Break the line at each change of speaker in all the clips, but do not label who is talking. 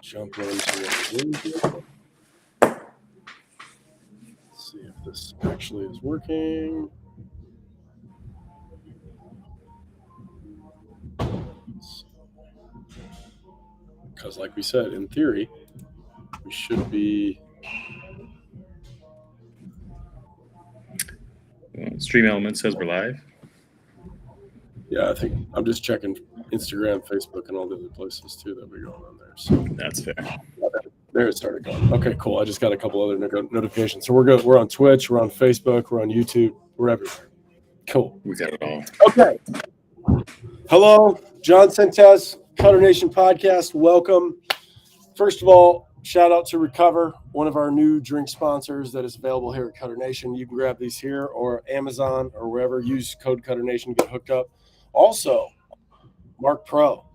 jump into what we're doing here. Let's see if this actually is working. Because like we said, in theory, we should be...
Stream Element says we're live.
Yeah, I think I'm just checking Instagram, Facebook, and all the other places too that we're going on there. So
that's fair.
There it started going. Okay, cool. I just got a couple other notifications. So we're good. We're on Twitch. We're on Facebook. We're on YouTube. We're everywhere. Cool.
We got it all.
Okay. Hello, John Sentes, Cutternation podcast. Welcome. First of all, shout out to Recover, one of our new drink sponsors that is available here at Cutternation. You can grab these here or Amazon or wherever. Use code Cutternation, get hooked up. Also, Marc Pro.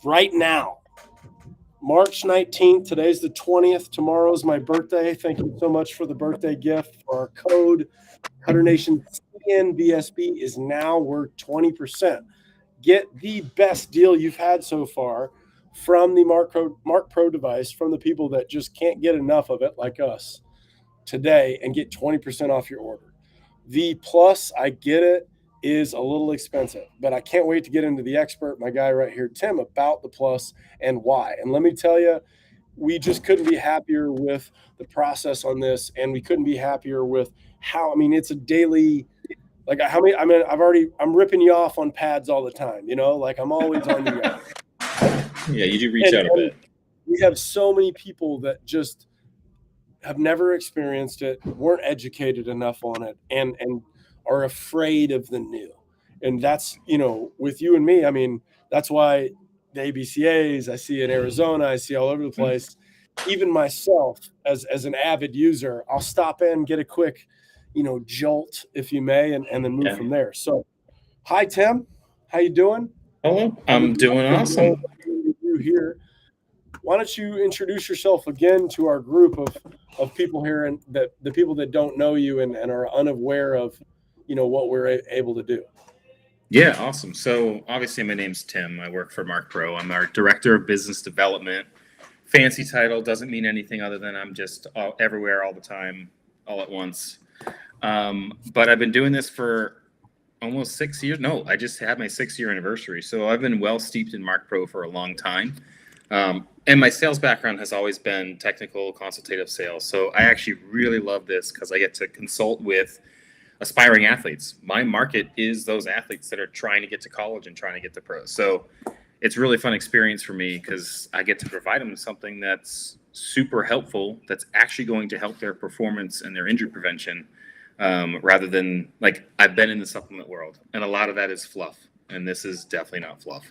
Right now, March 19th. Today's the 20th. Tomorrow's my birthday. Thank you so much for the birthday gift. Our code Cutternation CNBSB is now worth 20%. Get the best deal you've had so far from the Marc Pro device, from the people that just can't get enough of it, like us, today, and get 20% off your order. The Plus, I get it, is a little expensive, but I can't wait to get into the expert, my guy right here, Tim, about the Plus and why. And let me tell you, we just couldn't be happier with the process on this, and we couldn't be happier with how, I mean, it's a daily, like how many, I mean, I'm ripping you off on pads all the time, you know, like I'm always on you guys.
Yeah, you do reach out a bit.
We have so many people that just have never experienced it, weren't educated enough on it, and are afraid of the new. And that's, you know, with you and me, I mean, that's why the ABCAs I see in Arizona, I see all over the place. Even myself, as an avid user, I'll stop in, get a quick, you know, jolt, if you may, and then move from there. So, hi, Tim. How you doing?
Hello. I'm doing awesome.
Here. Why don't you introduce yourself again to our group of people here, and that the people that don't know you and are unaware of, you know, what we're able to do.
Yeah, awesome. So obviously my name's Tim. I work for Marc Pro. I'm our Director of Business Development. Fancy title, doesn't mean anything other than I'm just everywhere all the time, all at once. But I've been doing this for almost 6 years. No, I just had my 6-year anniversary. So I've been well steeped in Marc Pro for a long time. And my sales background has always been technical consultative sales. So I actually really love this because I get to consult with aspiring athletes. My market is those athletes that are trying to get to college and trying to get to pros. So it's a really fun experience for me because I get to provide them something that's super helpful, that's actually going to help their performance and their injury prevention, rather than, like, I've been in the supplement world and a lot of that is fluff, and this is definitely not fluff.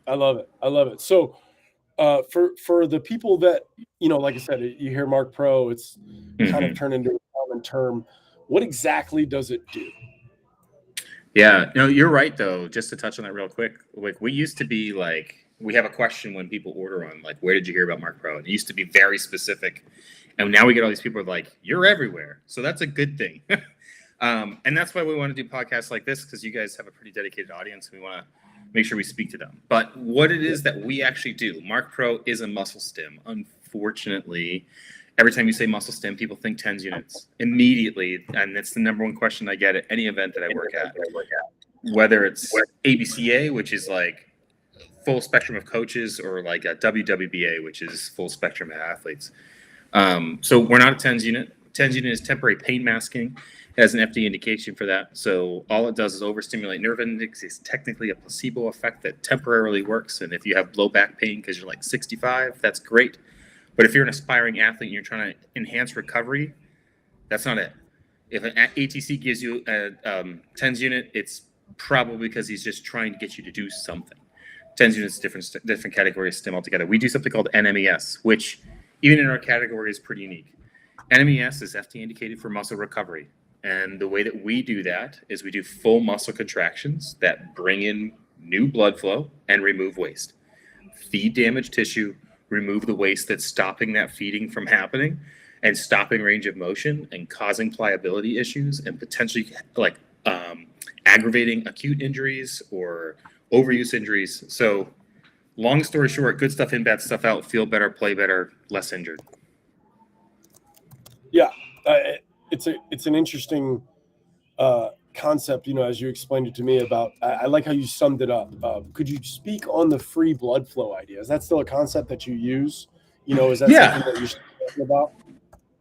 I love it. I love it. So for the people that, you know, like I said, you hear Marc Pro, it's kind of turned into a common term. What exactly does it do?
Yeah, no, you're right, though. Just to touch on that real quick, like, we used to be like, we have a question when people order on, like, where did you hear about Marc Pro? And it used to be very specific. And now we get all these people like, you're everywhere. So that's a good thing. And that's why we want to do podcasts like this, because you guys have a pretty dedicated audience. We want to make sure we speak to them. But what it is that we actually do, Marc Pro is a muscle stim. Unfortunately, every time you say muscle stim, people think TENS units immediately. And it's the number one question I get at any event that I work at. Whether it's ABCA, which is like full spectrum of coaches, or like a WWBA, which is full spectrum of athletes. So we're not a TENS unit. TENS unit is temporary pain masking. It has an FDA indication for that. So all it does is overstimulate nerve endings. It's technically a placebo effect that temporarily works. And if you have low back pain because you're like 65, that's great. But if you're an aspiring athlete and you're trying to enhance recovery, that's not it. If an ATC gives you a TENS unit, it's probably because he's just trying to get you to do something. TENS unit is different category of stim altogether. We do something called NMES, which even in our category is pretty unique. NMES is FDA indicated for muscle recovery. And the way that we do that is we do full muscle contractions that bring in new blood flow and remove waste. Feed damaged tissue, remove the waste that's stopping that feeding from happening and stopping range of motion and causing pliability issues and potentially like aggravating acute injuries or overuse injuries. So long story short, good stuff in, bad stuff out, feel better, play better, less injured.
Yeah, it's an interesting concept, as you explained it to me about. I like how you summed it up. Could you speak on the free blood flow idea? Is that still a concept that you use? Is that something that you're talking about?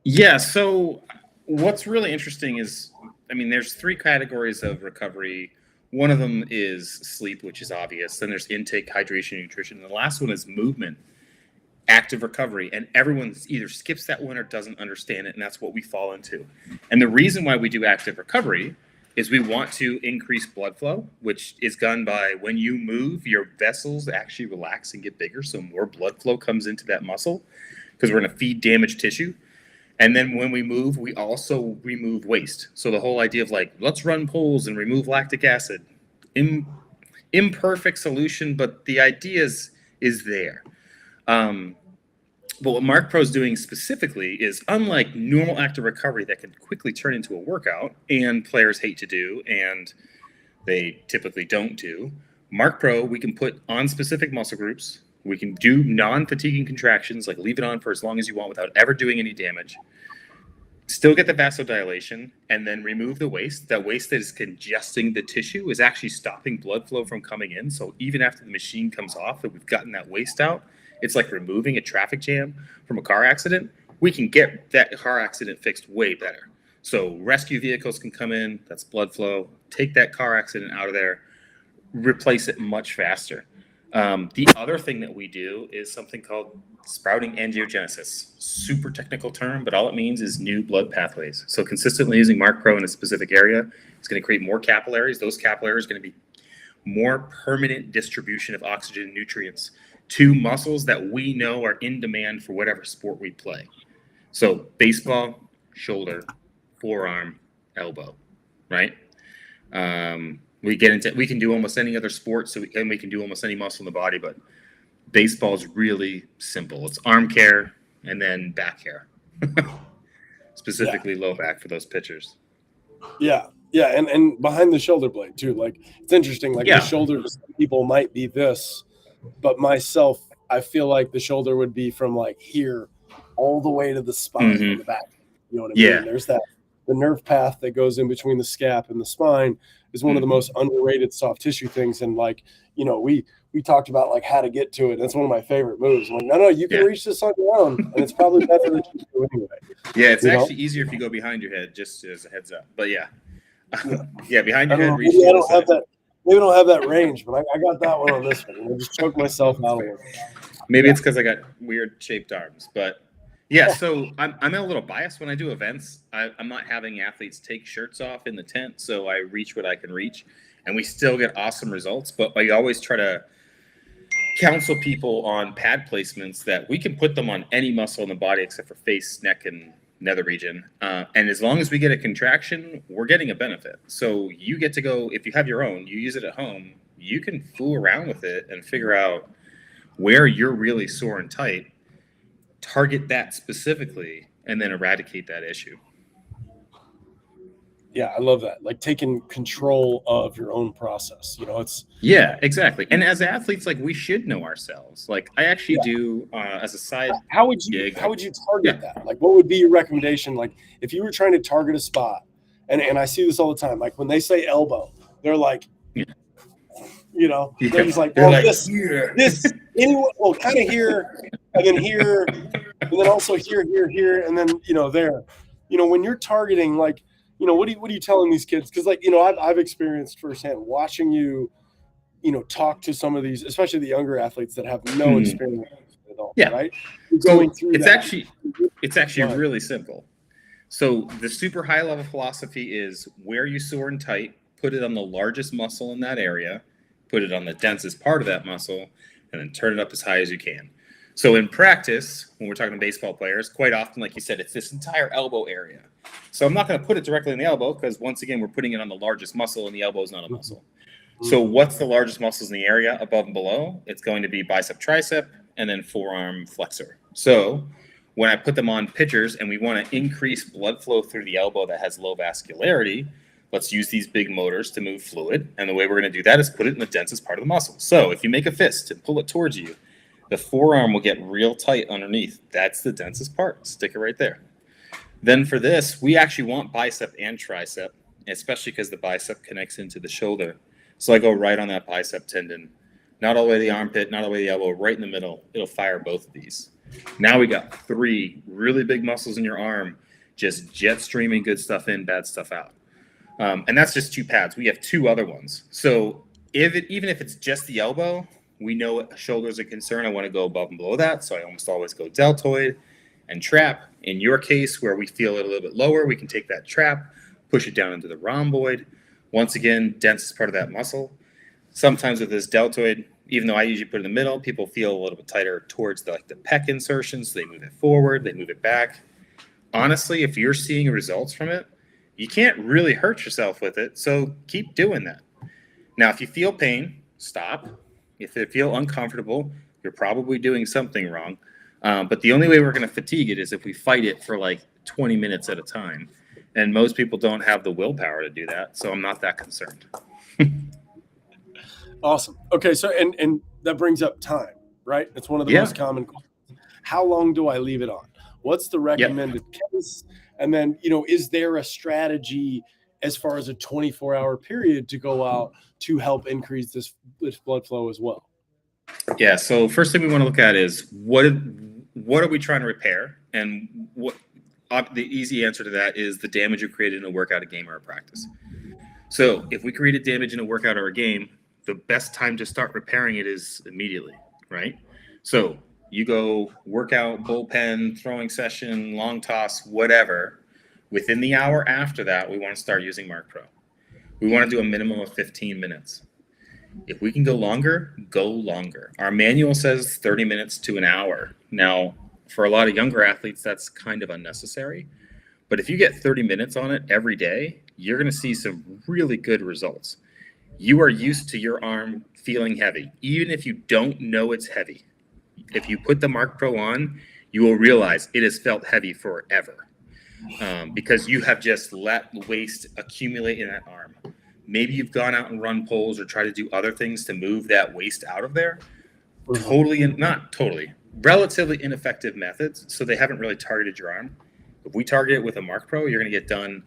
Yeah. So what's really interesting is, there's 3 categories of recovery. One of them is sleep, which is obvious. Then there's intake, hydration, nutrition. And the last one is movement, active recovery. And everyone either skips that one or doesn't understand it. And that's what we fall into. And the reason why we do active recovery is we want to increase blood flow, which is done by when you move, your vessels actually relax and get bigger. So more blood flow comes into that muscle because we're going to feed damaged tissue. And then when we move, we also remove waste. So the whole idea of let's run pulls and remove lactic acid, imperfect solution, but the idea is there. But what Marc Pro is doing specifically is, unlike normal active recovery that can quickly turn into a workout and players hate to do and they typically don't do, Marc Pro, we can put on specific muscle groups. We can do non-fatiguing contractions, leave it on for as long as you want without ever doing any damage. Still get the vasodilation, and then remove the waste. That waste that is congesting the tissue is actually stopping blood flow from coming in. So even after the machine comes off and we've gotten that waste out, it's like removing a traffic jam from a car accident. We can get that car accident fixed way better. So rescue vehicles can come in, that's blood flow, take that car accident out of there, replace it much faster. The other thing that we do is something called sprouting angiogenesis. Super technical term, but all it means is new blood pathways. So consistently using Marc Pro in a specific area, it's going to create more capillaries. Those capillaries are going to be more permanent distribution of oxygen and nutrients to muscles that we know are in demand for whatever sport we play. So baseball, shoulder, forearm, elbow, right? We can do almost any other sport, and we can do almost any muscle in the body, but baseball is really simple. It's arm care and then back care, specifically low back for those pitchers.
Yeah, and behind the shoulder blade too. It's interesting. The shoulder, some people might be this, but myself, I feel like the shoulder would be from here all the way to the spine in the back. You know what I mean? There's the nerve path that goes in between the scap and the spine is one of the most underrated soft tissue things. And we talked about how to get to it. That's one of my favorite moves. No, you can reach this on your own, and it's probably better that you do anyway.
Yeah, it's actually easier if you go behind your head, just as a heads up. But behind your head.
Maybe I don't have that. Maybe I don't have that range, but I got that one on this one. I just choked myself out of it.
Maybe it's because I got weird shaped arms, but. Yeah, so I'm a little biased when I do events. I'm not having athletes take shirts off in the tent, so I reach what I can reach, and we still get awesome results. But I always try to counsel people on pad placements that we can put them on any muscle in the body except for face, neck, and nether region. And as long as we get a contraction, we're getting a benefit. So you get to go, if you have your own, you use it at home, you can fool around with it and figure out where you're really sore and tight, target that specifically, and then eradicate that issue.
Yeah, I love that. Taking control of your own process.
Exactly. And as athletes, we should know ourselves. I actually do as a side.
How would you target that? What would be your recommendation? If you were trying to target a spot, and I see this all the time. When they say elbow, they're they're just this anyway, kind of here, and then here, and then also here, and then there. When you're targeting, what are you telling these kids? Because I've experienced firsthand watching you, talk to some of these, especially the younger athletes that have no experience at all.
Yeah,
right.
It's actually really simple. So the super high level philosophy is where you sore and tight, put it on the largest muscle in that area. Put it on the densest part of that muscle, and then turn it up as high as you can. So in practice, when we're talking to baseball players, quite often, like you said, it's this entire elbow area. So I'm not going to put it directly in the elbow because, once again, we're putting it on the largest muscle, and the elbow is not a muscle. So what's the largest muscles in the area above and below? It's going to be bicep, tricep, and then forearm flexor. So when I put them on pitchers and we want to increase blood flow through the elbow that has low vascularity, Let's use these big motors to move fluid. And the way we're going to do that is put it in the densest part of the muscle. So if you make a fist and pull it towards you, the forearm will get real tight underneath. That's the densest part. Stick it right there. Then for this, we actually want bicep and tricep, especially because the bicep connects into the shoulder. So I go right on that bicep tendon, not all the way to the armpit, not all the way to the elbow, right in the middle. It'll fire both of these. Now we got 3 really big muscles in your arm, just jet streaming good stuff in, bad stuff out. And that's just 2 pads. We have 2 other ones. So even if it's just the elbow, we know shoulders are concerned. I want to go above and below that. So I almost always go deltoid and trap. In your case, where we feel it a little bit lower, we can take that trap, push it down into the rhomboid. Once again, densest part of that muscle. Sometimes with this deltoid, even though I usually put it in the middle, people feel a little bit tighter towards the pec insertions. They move it forward, they move it back. Honestly, if you're seeing results from it, you can't really hurt yourself with it. So keep doing that. Now, if you feel pain, stop. If you feel uncomfortable, you're probably doing something wrong. But the only way we're going to fatigue it is if we fight it for like 20 minutes at a time. And most people don't have the willpower to do that. So I'm not that concerned.
Awesome. Okay. So, and that brings up time, right? It's one of the most common questions. How long do I leave it on? What's the recommended case? And then, is there a strategy as far as a 24-hour period to go out to help increase this blood flow as well?
Yeah. So first thing we want to look at is what are we trying to repair? And the easy answer to that is the damage you created in a workout, a game, or a practice. So if we created damage in a workout or a game, the best time to start repairing it is immediately, right? So you go workout, bullpen, throwing session, long toss, whatever. Within the hour after that, we want to start using Marc Pro. We want to do a minimum of 15 minutes. If we can go longer, go longer. Our manual says 30 minutes to an hour. Now, for a lot of younger athletes, that's kind of unnecessary. But if you get 30 minutes on it every day, you're going to see some really good results. You are used to your arm feeling heavy, even if you don't know it's heavy. If you put the Marc Pro on, you will realize it has felt heavy forever because you have just let waste accumulate in that arm. Maybe you've gone out and run pulls or try to do other things to move that waste out of there. Relatively ineffective methods, so they haven't really targeted your arm. If we target it with a Marc Pro, you're going to get done.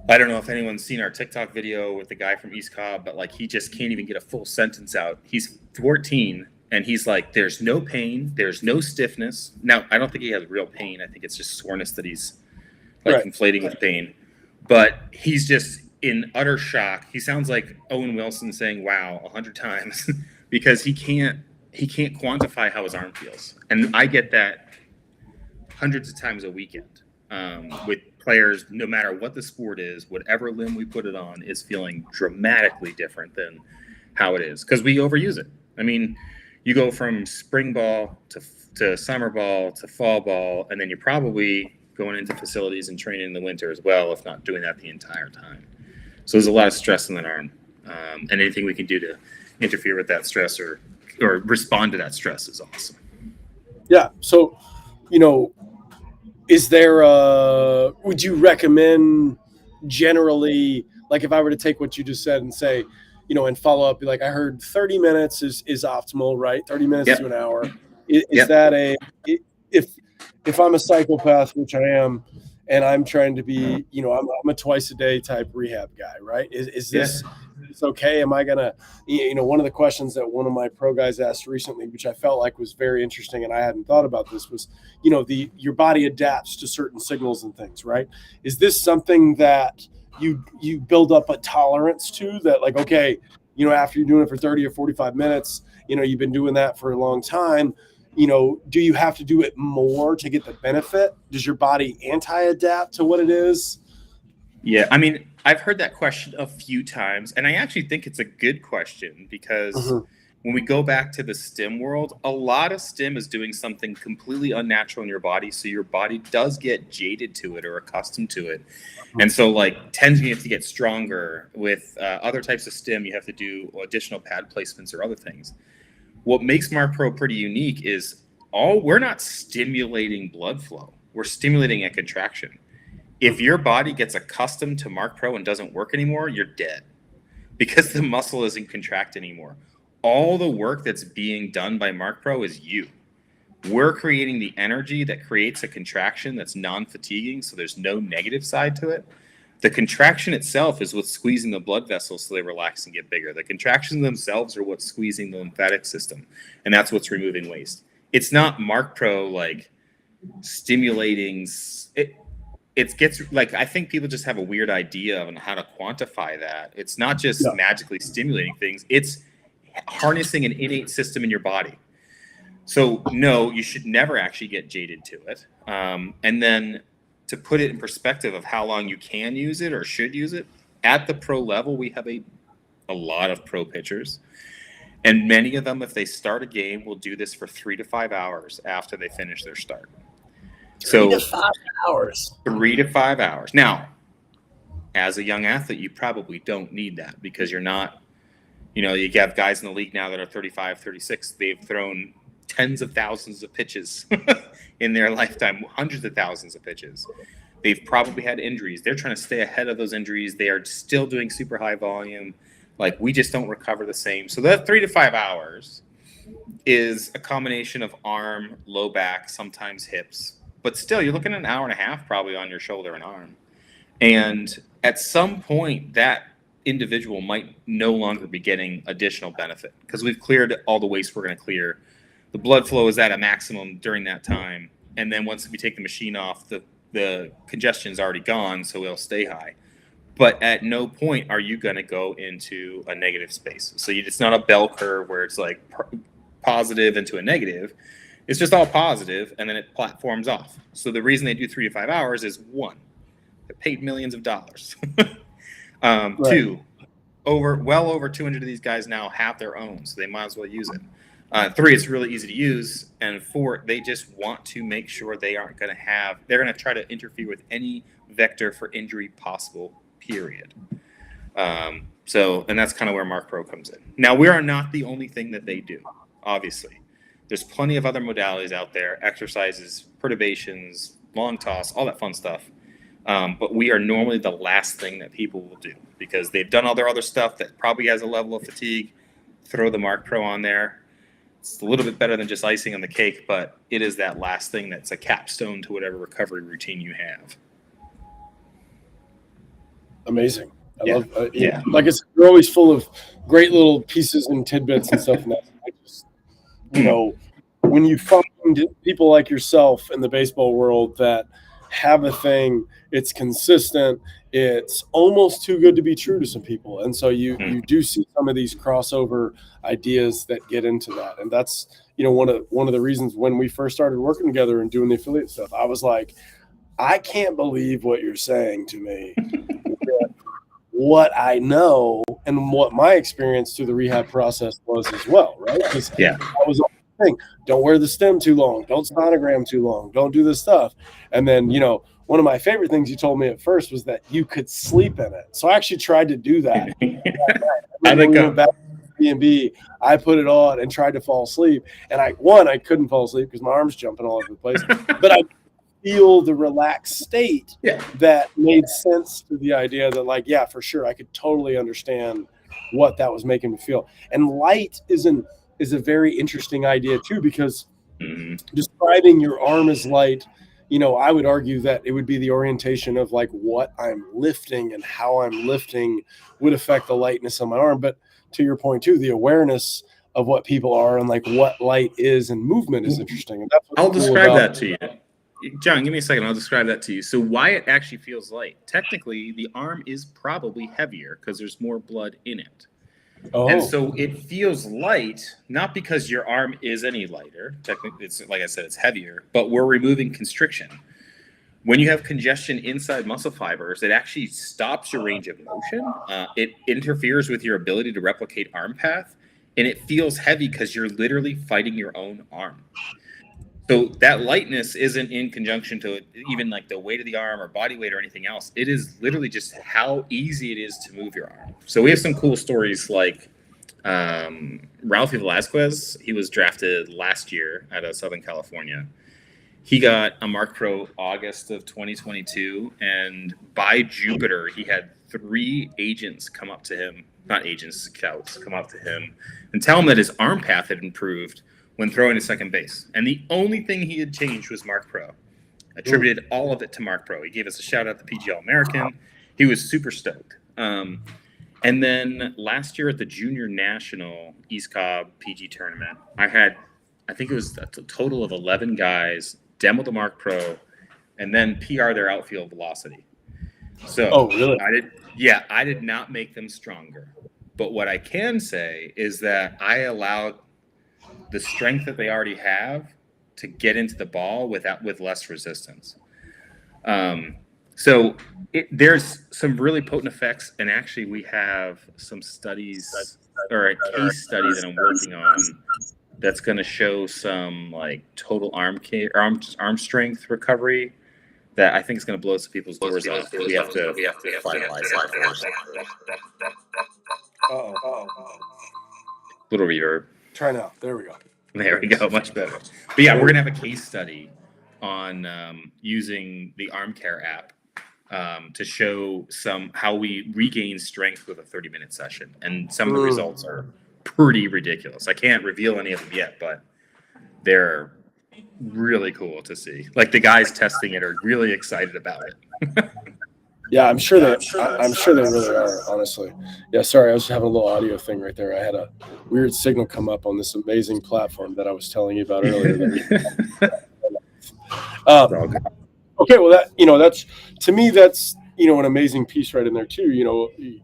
I don't know if anyone's seen our TikTok video with the guy from East Cobb, but he just can't even get a full sentence out. He's 14, and he's like, there's no pain, there's no stiffness. Now, I don't think he has real pain. I think it's just soreness that he's inflating with pain. But he's just in utter shock. He sounds like Owen Wilson saying "wow" 100 times because he can't quantify how his arm feels. And I get that hundreds of times a weekend with players, no matter what the sport is, whatever limb we put it on is feeling dramatically different than how it is because we overuse it. I mean, you go from spring ball to summer ball to fall ball, and then you're probably going into facilities and training in the winter as well, if not doing that the entire time. So there's a lot of stress in that arm, and anything we can do to interfere with that stress or respond to that stress is awesome.
Yeah. So, is there would you recommend generally, like if I were to take what you just said and say, and follow up, be like, I heard 30 minutes is optimal, right? 30 minutes to an hour. Is that if I'm a psychopath, which I am, and I'm trying to be, I'm a twice a day type rehab guy, right? Is this okay? Am I gonna, one of the questions that one of my pro guys asked recently, which I felt like was very interesting, and I hadn't thought about this, was, your body adapts to certain signals and things, right? Is this something that you build up a tolerance to that, like, okay, after you're doing it for 30 or 45 minutes, you've been doing that for a long time, do you have to do it more to get the benefit? Does your body anti-adapt to what it is?
Yeah, I mean, I've heard that question a few times, and I actually think it's a good question because when we go back to the stim world, a lot of stim is doing something completely unnatural in your body, so your body does get jaded to it or accustomed to it. And so, tending you have to get stronger. With other types of stim, you have to do additional pad placements or other things. What makes Marc Pro pretty unique is we're not stimulating blood flow. We're stimulating a contraction. If your body gets accustomed to Marc Pro and doesn't work anymore, you're dead because the muscle isn't contract anymore. All the work that's being done by Marc Pro is you. We're creating the energy that creates a contraction that's non-fatiguing, so there's no negative side to it. The contraction itself is what's squeezing the blood vessels so they relax and get bigger. The contractions themselves are what's squeezing the lymphatic system, and that's what's removing waste. It's not Marc Pro like stimulating it. It gets like, I think people just have a weird idea on how to quantify that. It's not just magically stimulating things. It's harnessing an innate system in your body. So no, you should never actually get jaded to it. And then to put it in perspective of how long you can use it or should use it, at the pro level, we have a lot of pro pitchers. And many of them, if they start a game, will do this for 3 to 5 hours after they finish their start.
3 to 5 hours.
3 to 5 hours. Now, as a young athlete, you probably don't need that because you're not, you have guys in the league now that are 35, 36. They've thrown tens of thousands of pitches in their lifetime, hundreds of thousands of pitches. They've probably had injuries. They're trying to stay ahead of those injuries. They are still doing super high volume. Like, we just don't recover the same. So that 3 to 5 hours is a combination of arm, low back, sometimes hips. But still, you're looking at an hour and a half probably on your shoulder and arm. And at some point, that individual might no longer be getting additional benefit because we've cleared all the waste we're going to clear. The blood flow is at a maximum during that time. And then once we take the machine off, the congestion's already gone, so it'll stay high. But at no point are you going to go into a negative space. So it's not a bell curve where it's like positive into a negative. It's just all positive, and then it platforms off. So the reason they do 3 to 5 hours is, one, they're paid millions of dollars. Right. 2, well over 200 of these guys now have their own, so they might as well use it. 3, it's really easy to use, and 4, they just want to make sure they aren't going to they're going to try to interfere with any vector for injury possible, period. And that's kind of where Marc Pro comes in. Now, we are not the only thing that they do, obviously. There's plenty of other modalities out there, exercises, perturbations, long toss, all that fun stuff. But we are normally the last thing that people will do because they've done all their other stuff that probably has a level of fatigue. Throw the Marc Pro on there. It's a little bit better than just icing on the cake, but it is that last thing that's a capstone to whatever recovery routine you have.
Amazing. I love like I said, you're always full of great little pieces and tidbits and stuff. And I just, when you find people like yourself in the baseball world that have a thing, it's consistent, it's almost too good to be true to some people. And so you do see some of these crossover ideas that get into that. And that's, one of the reasons when we first started working together and doing the affiliate stuff, I was like, I can't believe what you're saying to me. What I know and what my experience through the rehab process was as well, right? Because I was on the thing, don't wear the stem too long, don't sonogram too long, don't do this stuff. And then, one of my favorite things you told me at first was that you could sleep in it. So I actually tried to do that.
How'd it go?
Went back to B&B, I put it on and tried to fall asleep. And I couldn't fall asleep because my arm's jumping all over the place. But I feel the relaxed state that made sense to the idea that for sure I could totally understand what that was making me feel. And light is a very interesting idea too, because describing your arm as light, I would argue that it would be the orientation of what I'm lifting and how I'm lifting would affect the lightness on my arm. But to your point too, the awareness of what people are and what light is and movement is interesting. And that's
I'll describe that to you. John, give me a second. I'll describe that to you. So why it actually feels light. Technically, the arm is probably heavier because there's more blood in it. Oh. And so it feels light, not because your arm is any lighter. Technically, it's like I said, it's heavier, but we're removing constriction. When you have congestion inside muscle fibers, it actually stops your range of motion. It interferes with your ability to replicate arm path, and it feels heavy because you're literally fighting your own arm. So that lightness isn't in conjunction to even the weight of the arm or body weight or anything else. It is literally just how easy it is to move your arm. So we have some cool stories like Ralphie Velasquez. He was drafted last year out of Southern California. He got a Marc Pro August of 2022, and by Jupiter, he had 3 agents come up to him, not agents, scouts, come up to him and tell him that his arm path had improved when throwing to second base. And the only thing he had changed was Marc Pro. Attributed all of it to Marc Pro. He gave us a shout out to PG All-American. He was super stoked. And then last year at the Junior National East Cobb PG tournament, I think it was a total of 11 guys demo the Marc Pro and then PR their outfield velocity. So
Oh, really?
I did not make them stronger. But what I can say is that I allowed the strength that they already have to get into the ball with less resistance. So there's some really potent effects, and actually we have some studies or a case study that I'm working on that's going to show some like total arm strength recovery that I think is going to blow some people's doors off. We have to finalize it first. Little reverb.
Try now. There we go.
There we go. Much better. But yeah, we're going to have a case study on using the Arm Care app to show how we regain strength with a 30-minute session. And some of the results are pretty ridiculous. I can't reveal any of them yet, but they're really cool to see. Like the guys testing it are really excited about it.
Yeah, I'm sure they really are, honestly. Yeah, sorry, I was having a little audio thing right there. I had a weird signal come up on this amazing platform that I was telling you about earlier. Okay, well, that's to me, that's an amazing piece right in there too.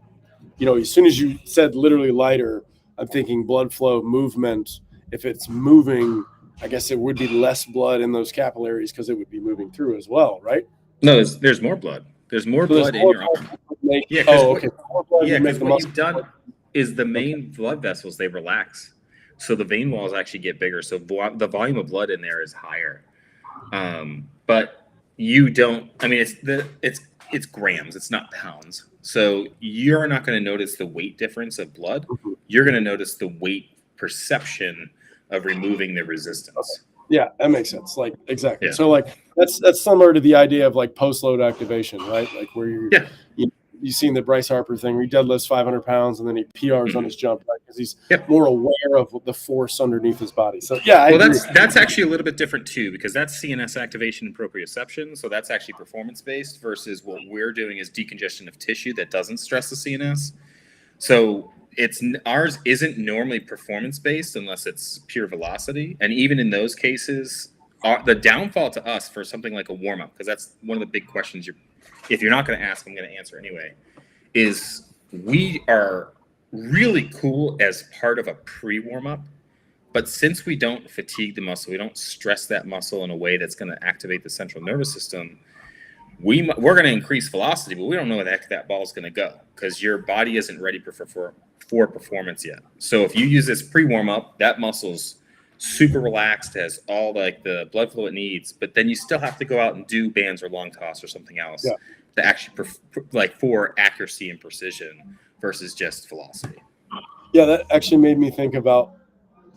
As soon as you said literally lighter, I'm thinking blood flow, movement. If it's moving, I guess it would be less blood in those capillaries because it would be moving through as well, right?
No, there's more blood. There's more blood in your arm. Because what you've done is the main blood vessels, they relax. So the vein walls actually get bigger. So the volume of blood in there is higher. But you don't, it's grams, it's not pounds. So you're not going to notice the weight difference of blood. You're going to notice the weight perception of removing the resistance.
Yeah, that makes sense. Like, exactly. Yeah. So like that's similar to the idea of like post-load activation, right? Like where you've seen the Bryce Harper thing where he deadlifts 500 pounds and then he PRs on his jump, right? Because he's more aware of the force underneath his body. So yeah,
that's actually a little bit different too, because that's CNS activation and proprioception. So that's actually performance-based versus what we're doing is decongestion of tissue that doesn't stress the CNS. So ours isn't normally performance-based unless it's pure velocity. And even in those cases, the downfall to us for something like a warm-up, because that's one of the big questions if you're not going to ask, I'm going to answer anyway, is we are really cool as part of a pre-warm-up. But since we don't fatigue the muscle, we don't stress that muscle in a way that's going to activate the central nervous system, we're going to increase velocity, but we don't know where the heck that ball is going to go because your body isn't ready for performance yet. So if you use this pre-warm-up, that muscle's super relaxed, has all like the blood flow it needs, but then you still have to go out and do bands or long toss or something else to actually for accuracy and precision versus just velocity.
Yeah, that actually made me think about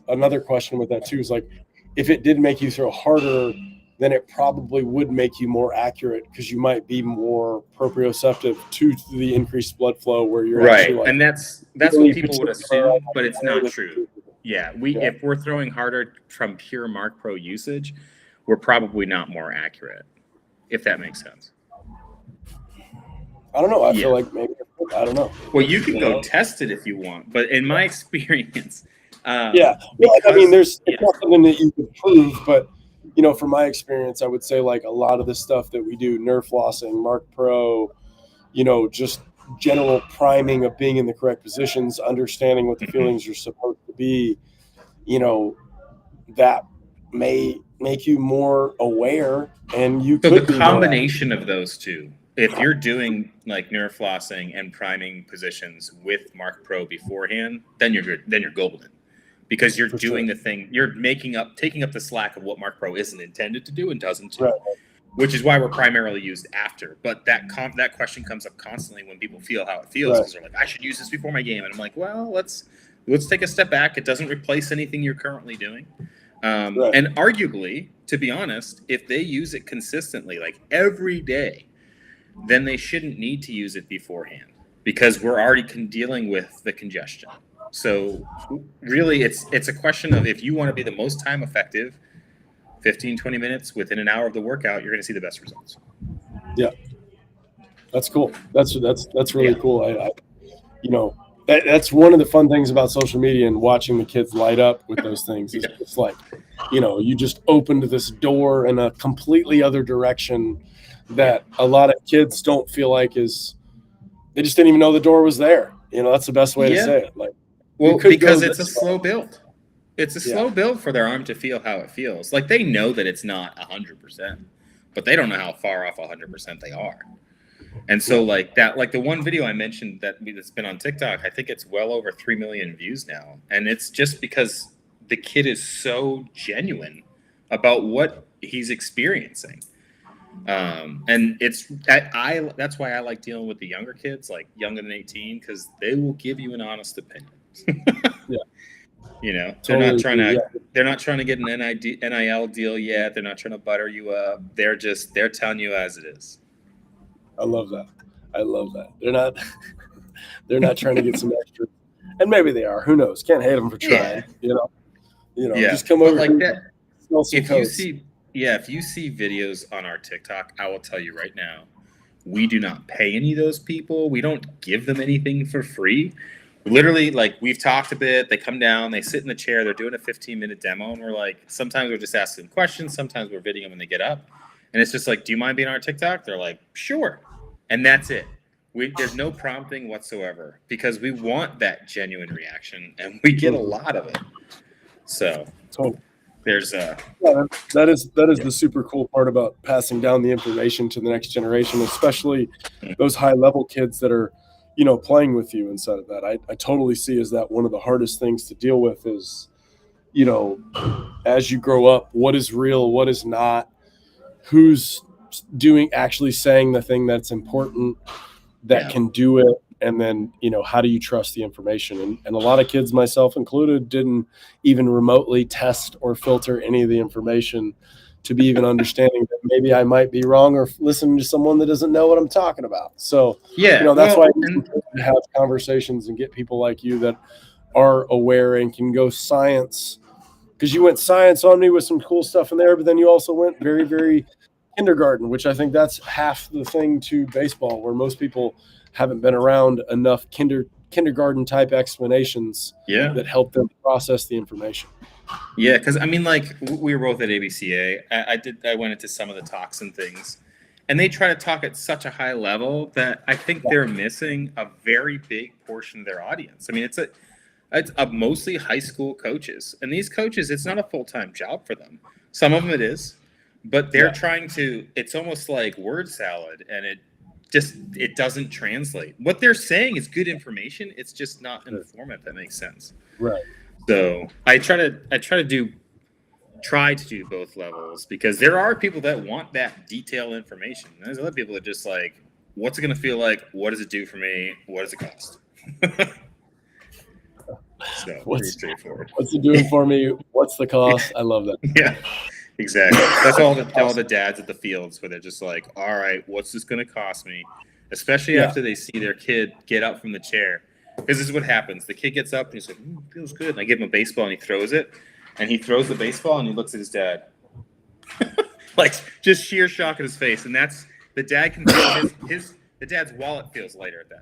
another question with that too, is like if it did make you throw harder, then it probably would make you more accurate because you might be more proprioceptive to the increased blood flow where you're
right. And that's what people would assume, but it's not true. Yeah, if we're throwing harder from pure Marc Pro usage, we're probably not more accurate, if that makes sense.
I don't know. I feel like maybe I don't know.
Well, you can go test it if you want, but in my experience,
Well, I mean, it's not something that you could prove, but from my experience, I would say like a lot of the stuff that we do, nerve flossing, Marc Pro, just general priming of being in the correct positions, understanding what the feelings are supposed to be, that may make you more aware, and you could
the combination of those two. If you're doing like nerve flossing and priming positions with Marc Pro beforehand, then you're good. Then you're golden. Because you're doing the thing, you're taking up the slack of what Marc Pro isn't intended to do and doesn't do, which is why we're primarily used after. But that question comes up constantly when people feel how it feels, because they're like, I should use this before my game, and I'm like, well, let's take a step back. It doesn't replace anything you're currently doing,
Right.
And arguably, to be honest, if they use it consistently, like every day, then they shouldn't need to use it beforehand because we're already dealing with the congestion. So really, it's a question of if you want to be the most time effective, 15, 20 minutes within an hour of the workout, you're going to see the best results.
Yeah. That's cool. That's really cool. That's one of the fun things about social media and watching the kids light up with those things. It's like, you just opened this door in a completely other direction that a lot of kids don't feel like they just didn't even know the door was there. That's the best way to say it. Like,
well, because it's a slow build. It's a slow build for their arm to feel how it feels. Like they know that it's not 100%, but they don't know how far off 100% they are. And so like the one video I mentioned that's been on TikTok, I think it's well over 3 million views now. And it's just because the kid is so genuine about what he's experiencing. And that's why I like dealing with the younger kids, like younger than 18, because they will give you an honest opinion. They're not trying to get an NIL deal yet. They're not trying to butter you up. They're telling you as it is.
I love that. They're not trying to get some extra, and maybe they are. Who knows? Can't hate them for trying. Just come over
like that.
If
you see videos on our TikTok, I will tell you right now, we do not pay any of those people. We don't give them anything for free. Literally, like we've talked a bit. They come down, they sit in the chair, they're doing a 15-minute demo, and we're like, sometimes we're just asking questions, sometimes we're videoing them when they get up. And it's just like, do you mind being on our TikTok? They're like, sure. And that's it. There's no prompting whatsoever because we want that genuine reaction, and we get a lot of it. So there's
that is the super cool part about passing down the information to the next generation, especially those high-level kids that are, playing with you inside of that. I totally see as that one of the hardest things to deal with is, as you grow up, what is real, what is not, who's actually saying the thing that's important that can do it, and then how do you trust the information, and a lot of kids, myself included, didn't even remotely test or filter any of the information to be even understanding that maybe I might be wrong or listening to someone that doesn't know what I'm talking about. So that's why it's important to have conversations and get people like you that are aware and can go science, because you went science on me with some cool stuff in there, but then you also went very, very kindergarten, which I think that's half the thing to baseball, where most people haven't been around enough kindergarten type explanations that help them process the information.
Yeah, because I mean, like we were both at ABCA. I went into some of the talks and things, and they try to talk at such a high level that I think they're missing a very big portion of their audience. I mean, it's a mostly high school coaches, and these coaches, it's not a full-time job for them. Some of them it is, but they're trying to. It's almost like word salad, and it doesn't translate. What they're saying is good information. It's just not in the format that makes sense.
Right.
So I try to do both levels, because there are people that want that detailed information. And there's other people that just like, what's it going to feel like? What does it do for me? What does it cost? So pretty straightforward.
What's it doing for me? What's the cost? I love that.
Yeah, exactly. That's all the dads at the fields, where they're just like, all right, what's this going to cost me? Especially after they see their kid get up from the chair. Because this is what happens. The kid gets up and he's like, feels good. And I give him a baseball and he throws it. And he throws the baseball and he looks at his dad. Like, just sheer shock in his face. And that's, the dad can feel the dad's wallet feels lighter at that.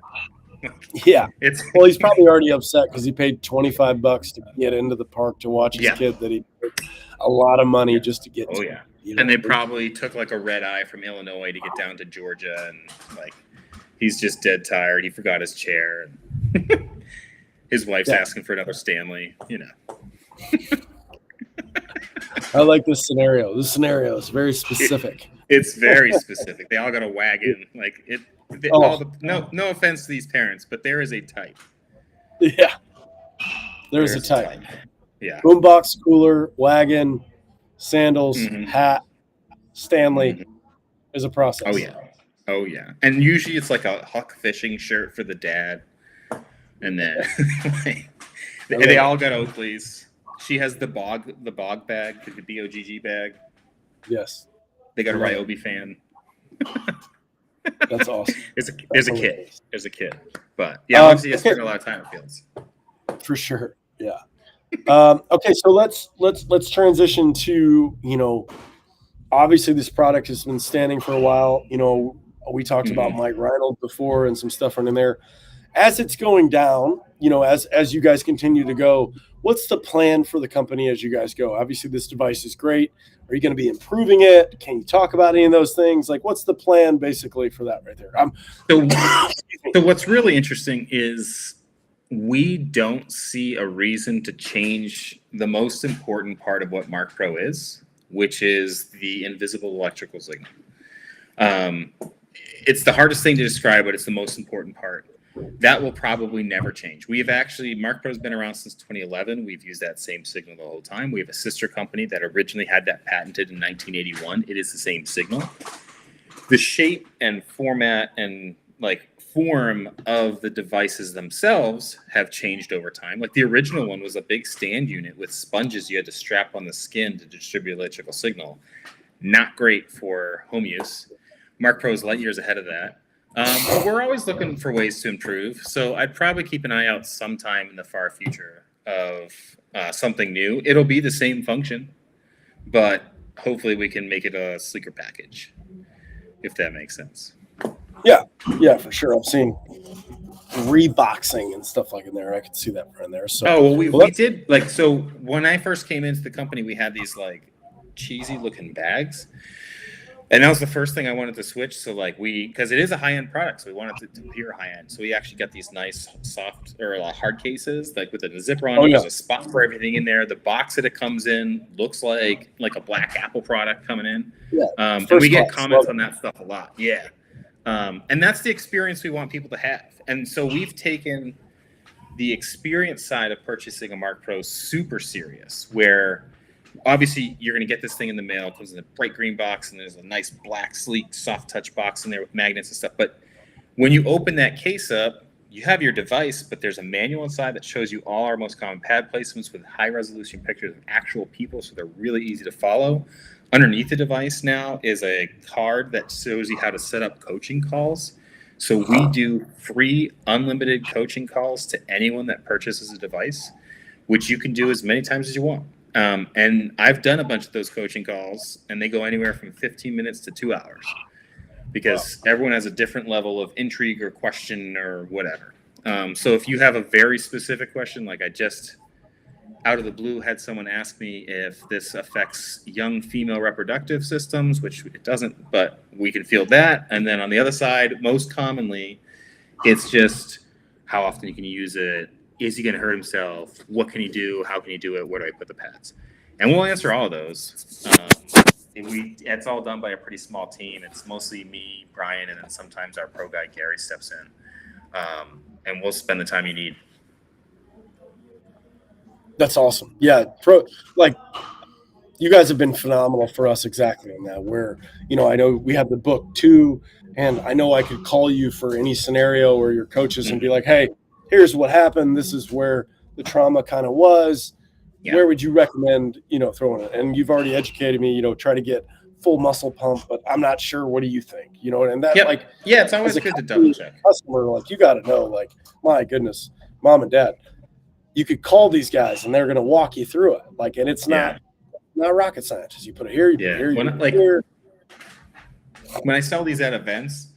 Well, he's probably already upset because he paid $25 to get into the park to watch his kid that he paid a lot of money just to get to.
And they probably took like a red eye from Illinois to get down to Georgia, and like he's just dead tired. He forgot his chair. His wife's asking for another Stanley,
I like this scenario. This scenario is very specific.
It's very specific. They all got a wagon. Like it. No offense to these parents, but there is a type.
Yeah. There's a type.
Yeah.
Boombox, cooler, wagon, sandals, hat, Stanley is a process.
Oh yeah. And usually it's like a Huck fishing shirt for the dad. And then they all got Oakleys. She has the bog bag, the BOGG bag.
Yes.
They got a Ryobi fan.
That's awesome.
There's a kid. There's a kid. But yeah, obviously you spend a lot of time in fields.
For sure. Yeah. Okay, so let's transition to, obviously this product has been standing for a while. We talked about Mike Reinold before and some stuff running there. As it's going down, as you guys continue to go, what's the plan for the company as you guys go? Obviously, this device is great. Are you going to be improving it? Can you talk about any of those things? Like, what's the plan basically for that right there?
So what's really interesting is we don't see a reason to change the most important part of what Marc Pro is, which is the invisible electrical signal. It's the hardest thing to describe, but it's the most important part. That will probably never change. Marc Pro's been around since 2011. We've used that same signal the whole time. We have a sister company that originally had that patented in 1981. It is the same signal. The shape and format and form of the devices themselves have changed over time. Like the original one was a big stand unit with sponges you had to strap on the skin to distribute electrical signal. Not great for home use. Marc Pro is light years ahead of that. But we're always looking for ways to improve. So I'd probably keep an eye out sometime in the far future of something new. It'll be the same function, but hopefully we can make it a sleeker package, if that makes sense.
Yeah, for sure. I've seen reboxing and stuff like in there. I could see that in there. So
we did so when I first came into the company, we had these cheesy looking bags. And that was the first thing I wanted to switch. So because it is a high-end product, so we wanted it to appear high-end. So we actually got these nice soft or hard cases, with a zipper on it. There's a spot for everything in there. The box that it comes in looks like a Black Apple product coming in.
Yeah.
And we get comments on that stuff a lot. Yeah. And that's the experience we want people to have. And so we've taken the experience side of purchasing a Marc Pro super serious, where obviously you're going to get this thing in the mail. It comes in a bright green box, and there's a nice black, sleek, soft touch box in there with magnets and stuff. But when you open that case up, you have your device, but there's a manual inside that shows you all our most common pad placements with high resolution pictures of actual people, so they're really easy to follow. Underneath the device now is a card that shows you how to set up coaching calls. So we do free unlimited coaching calls to anyone that purchases a device, which you can do as many times as you want. And I've done a bunch of those coaching calls, and they go anywhere from 15 minutes to 2 hours because everyone has a different level of intrigue or question or whatever. So if you have a very specific question, like I just out of the blue had someone ask me if this affects young female reproductive systems, which it doesn't, but we can field that. And then on the other side, most commonly, it's just how often you can use it. Is he going to hurt himself? What can he do? How can he do it? Where do I put the pads? And we'll answer all of those. It's all done by a pretty small team. It's mostly me, Brian, and then sometimes our pro guy, Gary, steps in. And we'll spend the time you need.
That's awesome. Yeah. You guys have been phenomenal for us exactly on that, where, I know we have the book too, and I know I could call you for any scenario or your coaches and be like, hey, here's what happened. This is where the trauma kind of was. Yeah. Where would you recommend, throwing it? And you've already educated me, try to get full muscle pump, but I'm not sure. What do you think? And that
it's always good to double check.
Customer, you got to know, my goodness, mom and dad, you could call these guys and they're going to walk you through it. And it's not rocket science. You put it here, you put it here, you put it here.
When I sell these at events,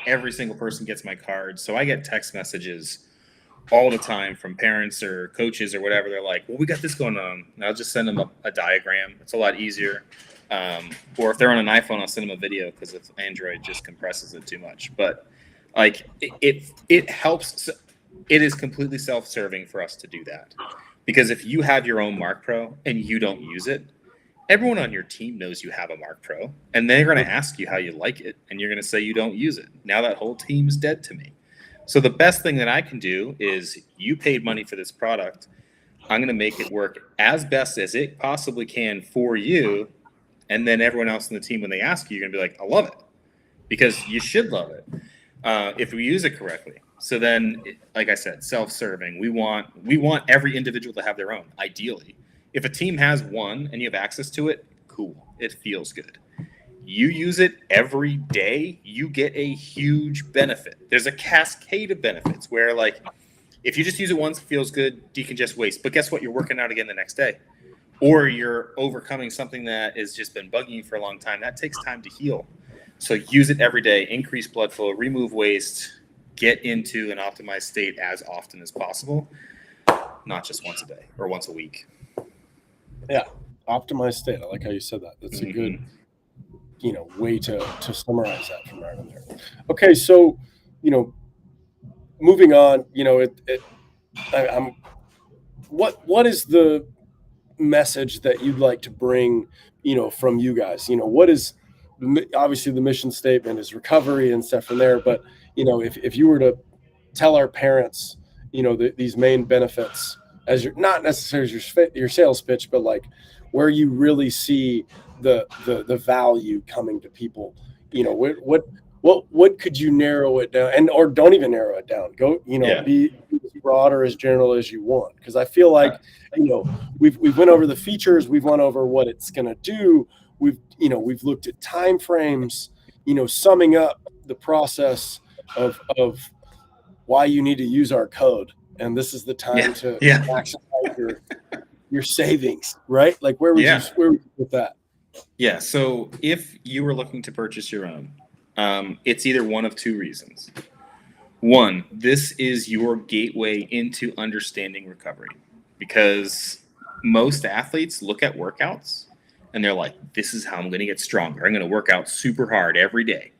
every single person gets my card. So I get text messages all the time from parents or coaches or whatever. They're like, well, we got this going on. And I'll just send them a diagram. It's a lot easier. Or if they're on an iPhone, I'll send them a video because if Android just compresses it too much. But it helps. It is completely self-serving for us to do that. Because if you have your own Marc Pro and you don't use it, everyone on your team knows you have a Marc Pro, and they're going to ask you how you like it, and you're going to say you don't use it. Now that whole team's dead to me. So the best thing that I can do is, you paid money for this product. I'm going to make it work as best as it possibly can for you, and then everyone else on the team, when they ask you, you're going to be like, I love it, because you should love it if we use it correctly. So then, like I said, self-serving. We want every individual to have their own, ideally. If a team has one and you have access to it, cool. It feels good. You use it every day, you get a huge benefit. There's a cascade of benefits where, like, if you just use it once, it feels good, decongest waste. But guess what? You're working out again the next day. Or you're overcoming something that has just been bugging you for a long time. That takes time to heal. So use it every day, increase blood flow, remove waste, get into an optimized state as often as possible, not just once a day or once a week.
Yeah, optimized state. I like how you said that. That's a good, way to summarize that from right in there. Okay, so, moving on, what is the message that you'd like to bring, from you guys? What is obviously the mission statement is recovery and stuff from there, but if you were to tell our parents, these main benefits as not necessarily your sales pitch, but like where you really see the value coming to people, what could you narrow it down, or don't even narrow it down, go, be as broad or as general as you want. Cause I feel like, we've went over the features, we've went over what it's going to do. We've looked at time frames, summing up the process of why you need to use our code. And this is the time to maximize your savings, right? Like where would you put that?
Yeah. So if you were looking to purchase your own, it's either one of two reasons. One, this is your gateway into understanding recovery, because most athletes look at workouts and they're like, this is how I'm going to get stronger. I'm going to work out super hard every day.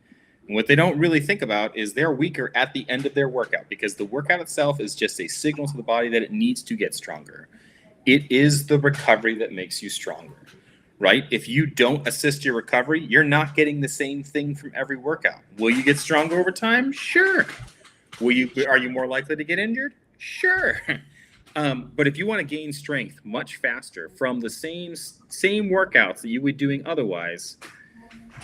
And what they don't really think about is they're weaker at the end of their workout, because the workout itself is just a signal to the body that it needs to get stronger. It is the recovery that makes you stronger, right? If you don't assist your recovery, you're not getting the same thing from every workout. Will you get stronger over time? Sure. Are you more likely to get injured? Sure. But if you want to gain strength much faster from the same workouts that you would be doing otherwise,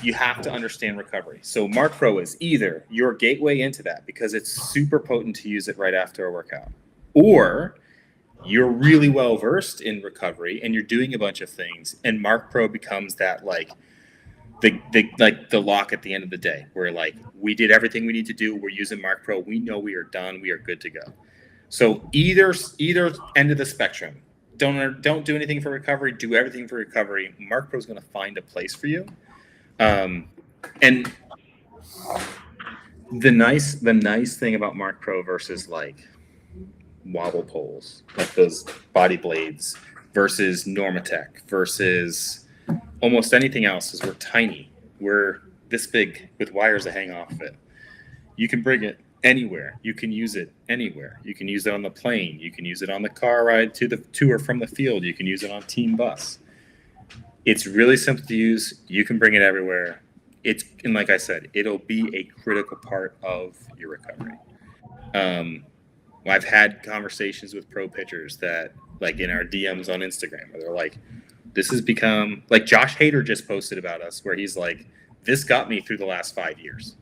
you have to understand recovery. So Marc Pro is either your gateway into that because it's super potent to use it right after a workout, or you're really well versed in recovery and you're doing a bunch of things, and Marc Pro becomes that the lock at the end of the day where like we did everything we need to do. We're using Marc Pro. We know we are done. We are good to go. So either end of the spectrum. Don't do anything for recovery. Do everything for recovery. Marc Pro is going to find a place for you. And the nice thing about Marc Pro versus like wobble poles, like those body blades, versus Normatec, versus almost anything else, is we're tiny. We're this big with wires that hang off of it. You can bring it anywhere. You can use it anywhere. You can use it on the plane. You can use it on the car ride to or from the field. You can use it on team bus. It's really simple to use. You can bring it everywhere. And like I said, it'll be a critical part of your recovery. I've had conversations with pro pitchers that, like in our DMs on Instagram, where they're like, this has become, like Josh Hader just posted about us, where he's like, this got me through the last 5 years.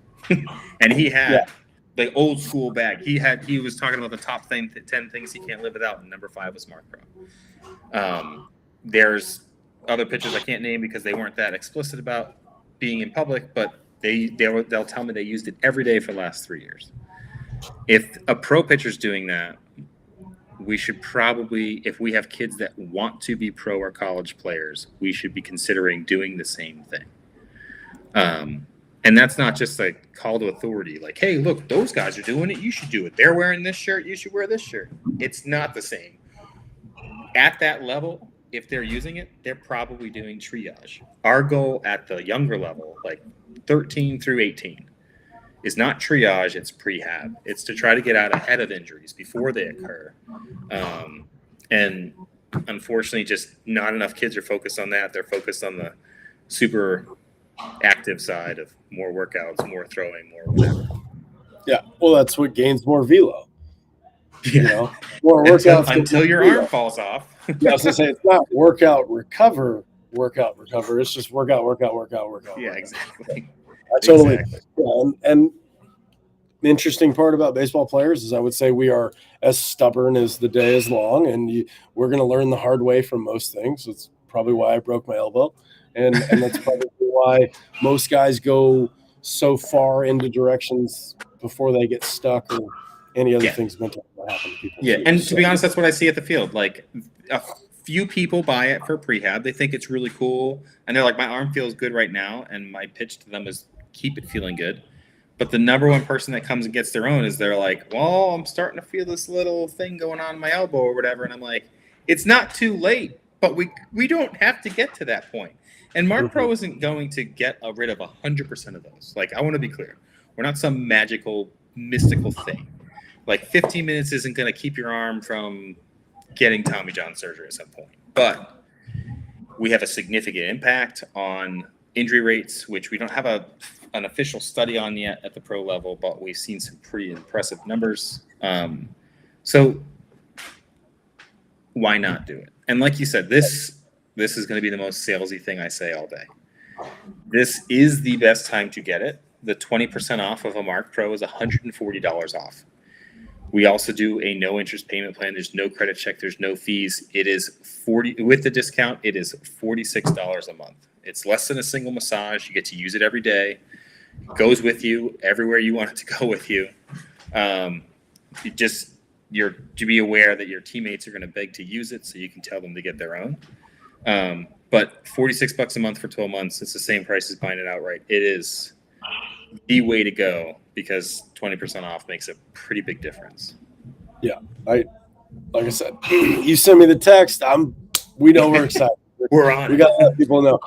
And he had the old school bag. He was talking about the top 10 things he can't live without, and number 5 was Marc Pro. There's other pitchers I can't name because they weren't that explicit about being in public, but they'll tell me they used it every day for the last 3 years. If a pro pitcher's doing that, we should probably, if we have kids that want to be pro or college players, we should be considering doing the same thing. And that's not just a call to authority, like, hey, look, those guys are doing it, you should do it. They're wearing this shirt, you should wear this shirt. It's not the same. At that level, if they're using it, they're probably doing triage. Our goal at the younger level, like 13 through 18, is not triage, it's prehab. It's to try to get out ahead of injuries before they occur. And unfortunately, just not enough kids are focused on that. They're focused on the super active side of more workouts, more throwing, more whatever.
Yeah, well, that's what gains more velo. More workouts
until your arm falls off.
Yeah, I was gonna say it's not workout recover. It's just workout.
Yeah, exactly.
I totally. Exactly. Yeah, and interesting part about baseball players is I would say we are as stubborn as the day is long, and we're going to learn the hard way from most things. It's probably why I broke my elbow, and that's probably why most guys go so far into directions before they get stuck or any other things mental that happen to people.
Yeah, and to be honest, that's what I see at the field. Like a few people buy it for prehab. They think it's really cool, and they're like, my arm feels good right now, and my pitch to them is keep it feeling good. But the number one person that comes and gets their own is they're like, well, I'm starting to feel this little thing going on in my elbow or whatever. And I'm like, it's not too late, but we don't have to get to that point. And Marc Pro isn't going to get rid of 100% of those. Like, I want to be clear. We're not some magical, mystical thing. Like, 15 minutes isn't going to keep your arm from getting Tommy John surgery at some point. But we have a significant impact on injury rates, which we don't have an official study on yet at the pro level, but we've seen some pretty impressive numbers. So why not do it? And like you said, this is going to be the most salesy thing I say all day. This is the best time to get it. The 20% off of a Marc Pro is $140 off. We also do a no interest payment plan. There's no credit check. There's no fees. It is with the discount. It is $46 a month. It's less than a single massage. You get to use it every day. It goes with you everywhere you want it to go with you. You're to be aware that your teammates are going to beg to use it, so you can tell them to get their own. But $46 a month for 12 months, it's the same price as buying it outright. It is the way to go because 20% off makes a pretty big difference.
Yeah, like I said, you send me the text. We know we're excited.
We're on.
We got to let people know.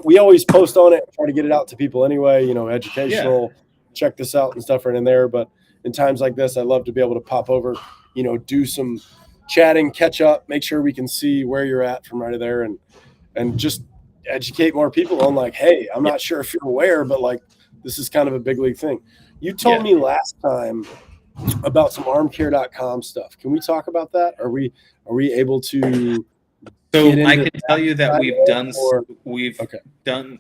We always post on it, try to get it out to people anyway. Educational. Yeah. Check this out and stuff right in there. But in times like this, I love to be able to pop over. Do some chatting, catch up, make sure we can see where you're at from right there, and just educate more people on like, hey, I'm not sure if you're aware, but like this is kind of a big league thing. You told me last time about some armcare.com stuff. Can we talk about that? Are we able to?
So I can tell you that we've done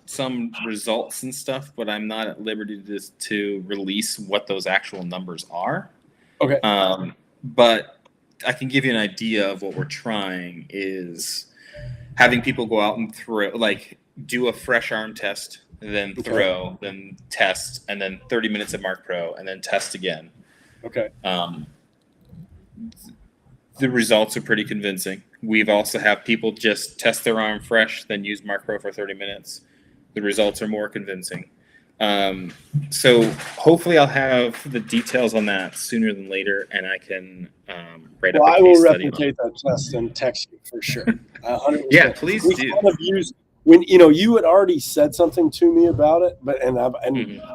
some results and stuff, but I'm not at liberty to release what those actual numbers are.
Okay.
But I can give you an idea of what we're trying is having people go out and do a fresh arm test, then throw, then test, and then 30 minutes at Marc Pro, and then test again.
Okay.
The results are pretty convincing. We've also have people just test their arm fresh, then use Marc Pro for 30 minutes. The results are more convincing. So hopefully I'll have the details on that sooner than later, and I can write up a case study.
I will replicate that test and text you for sure. 100%.
Yeah, please do.
Kind of when you had already said something to me about it, but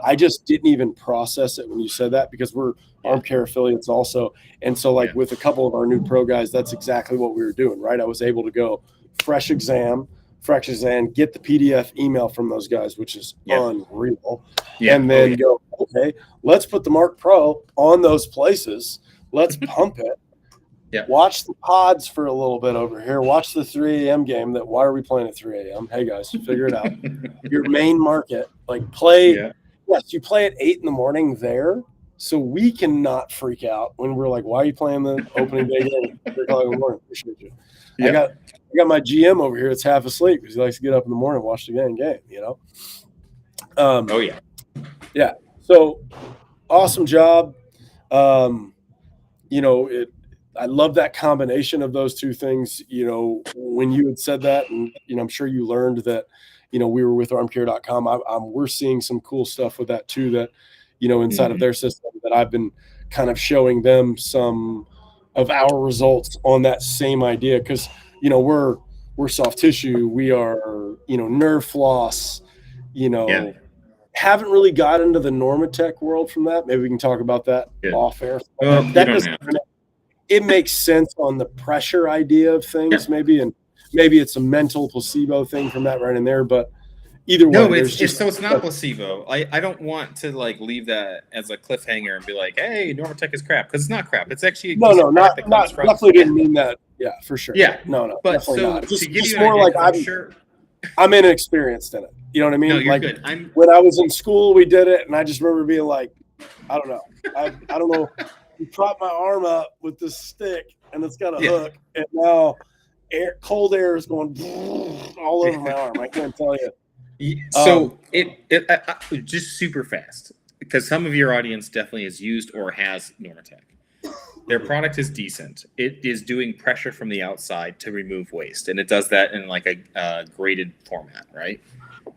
I just didn't even process it when you said that because we're Armcare affiliates also, and so with a couple of our new pro guys, that's exactly what we were doing. Right, I was able to go fresh exam, get the PDF email from those guys, which is unreal, and then go, okay, let's put the Marc Pro on those places. Let's pump it.
Yeah.
Watch the pods for a little bit over here. Watch the 3 a.m. game. Why are we playing at 3 a.m.? Hey guys, figure it out. Your main market, play. Yeah. Yes, you play at 8 in the morning there, so we cannot freak out when we're like, "Why are you playing the opening day game at 3 o'clock in the morning?" Appreciate you. Yeah. I got my GM over here. It's half asleep because he likes to get up in the morning and watch the game. Yeah. So awesome job. I love that combination of those two things. When you had said that, and I'm sure you learned that, we were with armcare.com. We're seeing some cool stuff with that too. That inside of their system that I've been kind of showing them some of our results on that same idea because we're soft tissue. We are nerve floss. Haven't really got into the Normatec world from that. Maybe we can talk about that off air. It makes sense on the pressure idea of things, maybe, and maybe it's a mental placebo thing from that right in there. But either way,
no, it's not placebo. I don't want to leave that as a cliffhanger and be like, hey, Normatec is crap, because it's not crap. It's actually
not definitely didn't mean that. Yeah, for sure.
Yeah,
no,
but
definitely
so
not.
to give you
more
an
idea, I'm inexperienced in it. You know what I mean?
No, you're good.
When I was in school, we did it, and I just remember being like, I don't know. I don't know. You prop my arm up with this stick, and it's got a hook, and now cold air is going all over my arm. I can't tell you.
So it just super fast, because some of your audience definitely has used or has Normatec. Their product is decent. It is doing pressure from the outside to remove waste, and it does that in like a graded format, right?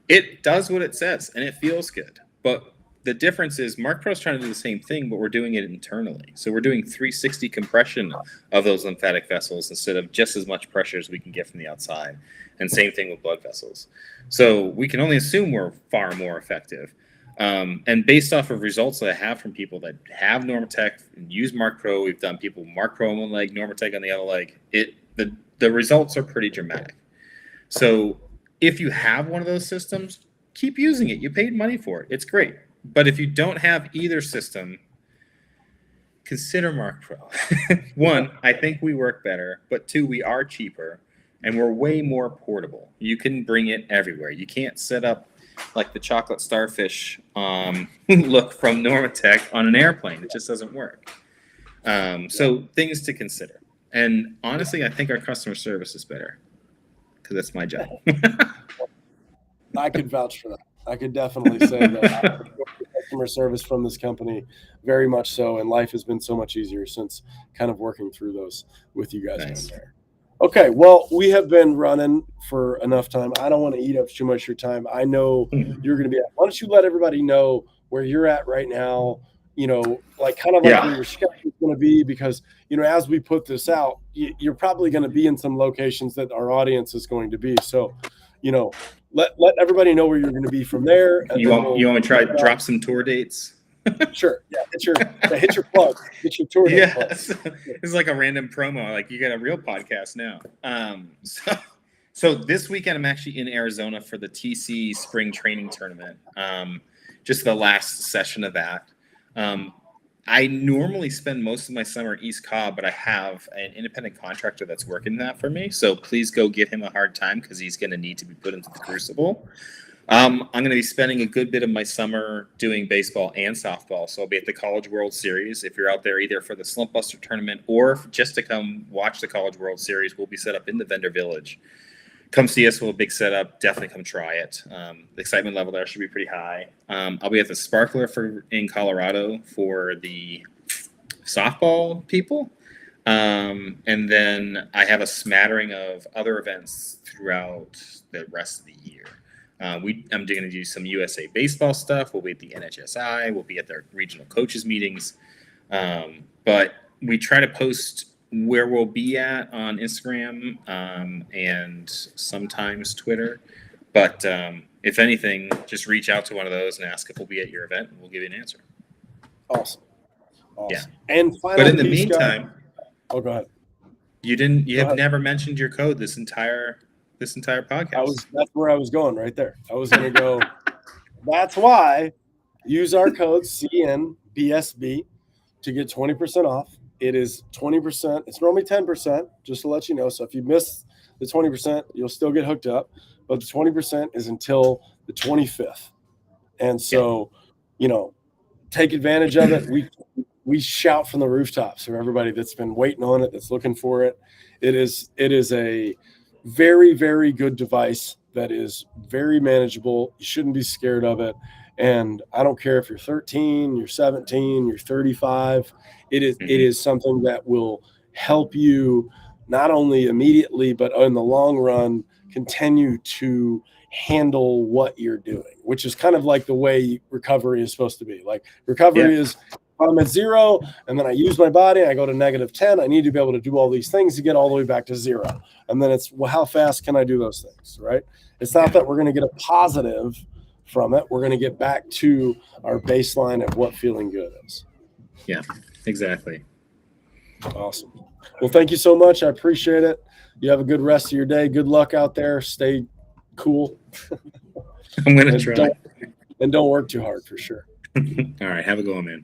It does what it says, and it feels good. But the difference is Marc Pro's trying to do the same thing, but we're doing it internally. So we're doing 360 compression of those lymphatic vessels instead of just as much pressure as we can get from the outside. And same thing with blood vessels. So we can only assume we're far more effective. And based off of results that I have from people that have Normatec and use Marc Pro, we've done people Marc Pro on one leg, Normatec on the other leg. The results are pretty dramatic. So if you have one of those systems, keep using it. You paid money for it. It's great. But if you don't have either system, consider Marc Pro. One, I think we work better, but two, we are cheaper and we're way more portable. You can bring it everywhere. You can't set up like the chocolate starfish look from Normatec on an airplane. It just doesn't work. So things to consider. And honestly, I think our customer service is better, because that's my job.
I could vouch for that. I could definitely say that customer service from this company, very much so, and life has been so much easier since kind of working through those with you guys.
Nice.
There. Okay, well, we have been running for enough time. I don't want to eat up too much of your time. I know you're going to be at. Why don't you let everybody know where you're at right now, like kind of like where your schedule is going to be, because, as we put this out, you're probably going to be in some locations that our audience is going to be. So, let everybody know where you're going to be from there. And
you want to try to drop some tour dates?
Sure. Yeah. Hit your plug. Get your tour.
Yes. It's like a random promo. Like, you got a real podcast now. So this weekend I'm actually in Arizona for the TC Spring Training Tournament. Just the last session of that. I normally spend most of my summer East Cobb, but I have an independent contractor that's working that for me. So please go give him a hard time, because he's going to need to be put into the crucible. I'm going to be spending a good bit of my summer doing baseball and softball. So I'll be at the College World Series. If you're out there either for the Slump Buster tournament or just to come watch the College World Series, we'll be set up in the vendor village. Come see us. We'll have a big setup. Definitely come try it. The excitement level there should be pretty high. I'll be at the Sparkler in Colorado for the softball people. And then I have a smattering of other events throughout the rest of the year. I'm going to do some USA baseball stuff. We'll be at the NHSI. We'll be at their regional coaches meetings. But we try to post where we'll be at on Instagram and sometimes Twitter. But if anything, just reach out to one of those and ask if we'll be at your event, and we'll give you an answer.
Awesome.
Yeah.
And
but in the meantime,
go ahead.
You have never mentioned your code this entire podcast.
That's where I was going right there. I was going to go. That's why use our code CNBSB to get 20% off. It is 20%. It's normally 10%, just to let you know. So if you miss the 20%, you'll still get hooked up. But the 20% is until the 25th. And so, take advantage of it. We shout from the rooftops for everybody that's been waiting on it, that's looking for it. It is a very, very good device that is very manageable. You shouldn't be scared of it. And I don't care if you're 13, you're 17, you're 35. It is something that will help you not only immediately, but in the long run, continue to handle what you're doing, which is kind of like the way recovery is supposed to be. Like, recovery is, I'm at 0, and then I use my body, I go to -10. I need to be able to do all these things to get all the way back to 0. And then it's, well, how fast can I do those things, right? It's not that we're going to get a positive from it. We're going to get back to our baseline of what feeling good is.
Yeah, exactly.
Awesome. Well, thank you so much. I appreciate it. You have a good rest of your day. Good luck out there. Stay cool.
I'm going to try.
And don't work too hard, for sure.
All right. Have a good one, man.